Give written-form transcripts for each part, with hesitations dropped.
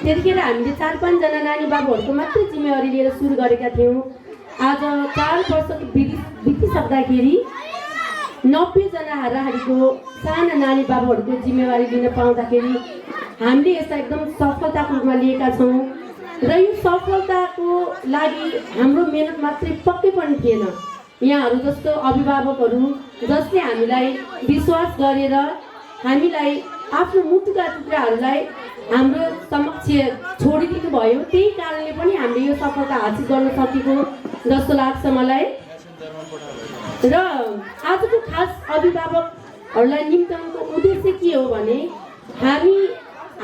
त्यतिखेर हामीले 4-5 जना नानी बाबुहरूको मात्रै जिम्मेवारी लिएर सुरु गरेका थियौँ। आज 4 वर्ष बितिसक्दाखेरि 90 जना हाराहारीको साना नानी बाबुहरूको जिम्मेवारी लिन पाउँदाखेरि हामीले यसलाई एकदम सफलताको रूपमा लिएका छौँ। र यो सफलताको लागि हाम्रो मेहनत मात्रै पक्कै पनि थिएन। यहाँहरू जस्तो अभिभावकहरू जसले हामीलाई विश्वास गरेर हामीलाई आफ्नो मुटुका टुक्राहरूलाई हाम्रो समक्ष छोडिदिनु भयो, त्यही कारणले पनि हामीले यो सफलता हासिल गर्न सकेको जस्तो लाग्छ मलाई। र आजको खास अभिभावकहरूलाई निम्ताउनुको उद्देश्य के हो भने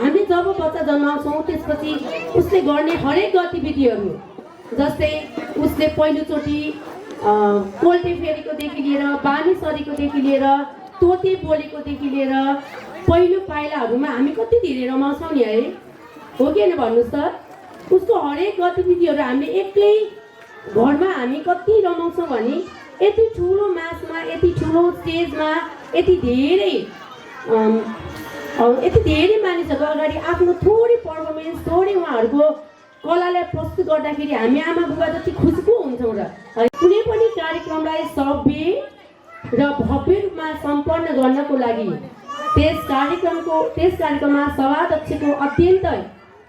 हामी जब बच्चा जन्माउँछौँ त्यसपछि उसले गर्ने हरेक गतिविधिहरू, जस्तै उसले पहिलोचोटि कोल्टे फेरेकोदेखि लिएर बानी सरेकोदेखि लिएर तोते बोलेकोदेखि लिएर पहिलो पाइलाहरूमा हामी कति धेरै रमाउँछौँ नि है, हो कि होइन भन्नुहोस् त। उसको हरेक गतिविधिहरू हामीले एक्लै घरमा हामी कति रमाउँछौँ भने यति ठुलो मासमा, यति ठुलो स्टेजमा, यति धेरै मानिसहरूको अगाडि आफ्नो थोरै पर्फर्मेन्स, थोरै उहाँहरूको कलालाई प्रस्तुत गर्दाखेरि हामी आमा बुबा जति खुसीको हुन्छौँ। र कुनै पनि कार्यक्रमलाई सभ्य र भव्य रूपमा सम्पन्न गर्नको लागि त्यस कार्यक्रममा सभाध्यक्षको अत्यन्तै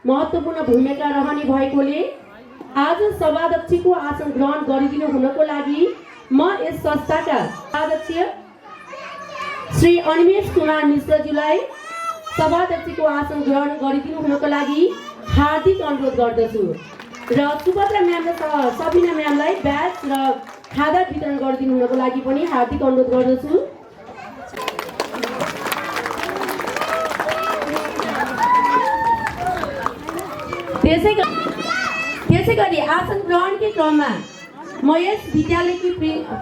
महत्त्वपूर्ण भूमिका रहने भएकोले आज सभाध्यक्षको आसन ग्रहण गरिदिनु हुनको लागि म यस संस्थाका अध्यक्ष श्री अनिमेष कुमार मिश्रज्यूलाई सभाध्यक्षको आसन ग्रहण गरिदिनु हुनको लागि हार्दिक अनुरोध गर्दछु। र सुभद्रा म्याम र सबिना म्यामलाई ब्याज र खादा वितरण गरिदिनु हुनको लागि पनि हार्दिक अनुरोध गर्दछु। त्यसै गरी आसन ग्रहणकै क्रममा म यस विद्यालयकी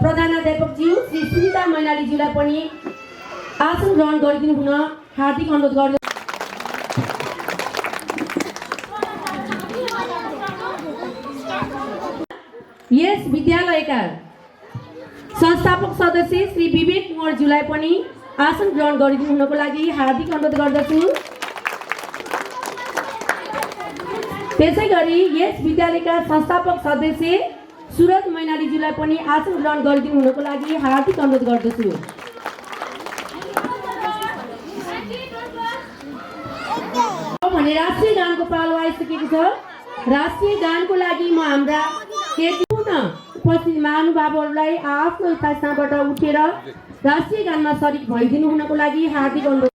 प्रधानाध्यापकज्यू श्री सुनिता मैनालीज्यूलाई पनि आसन ग्रहण गरिदिनु हुन हार्दिक अनुरोध गर्दछु। यस विद्यालयका संस्थापक सदस्य श्री विवेक कुँवरज्यूलाई पनि आसन ग्रहण गरिदिनु हुनको लागि हार्दिक अनुरोध गर्दछु। त्यसै गरी यस विद्यालयका संस्थापक सदस्य सुरज मैनालीज्यूलाई पनि आसन ग्रहण गरिदिनु हुनको लागि हार्दिक अनुरोध गर्दछु। भने राष्ट्रिय गानको पालो आइसकेको छ। राष्ट्रिय गानको लागि म हाम्रा उपस्थित महानुभावहरूलाई आफ्नो स्थानबाट उठेर राष्ट्रिय गानमा सरिक भइदिनु हुनको लागि हार्दिक अनुरोध।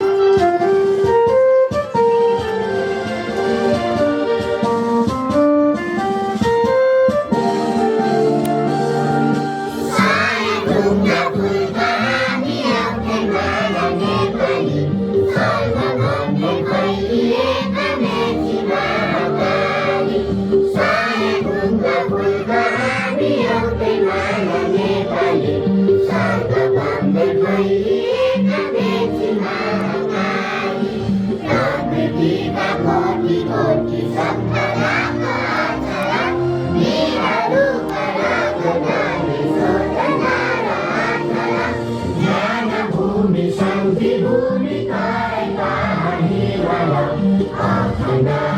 Akhana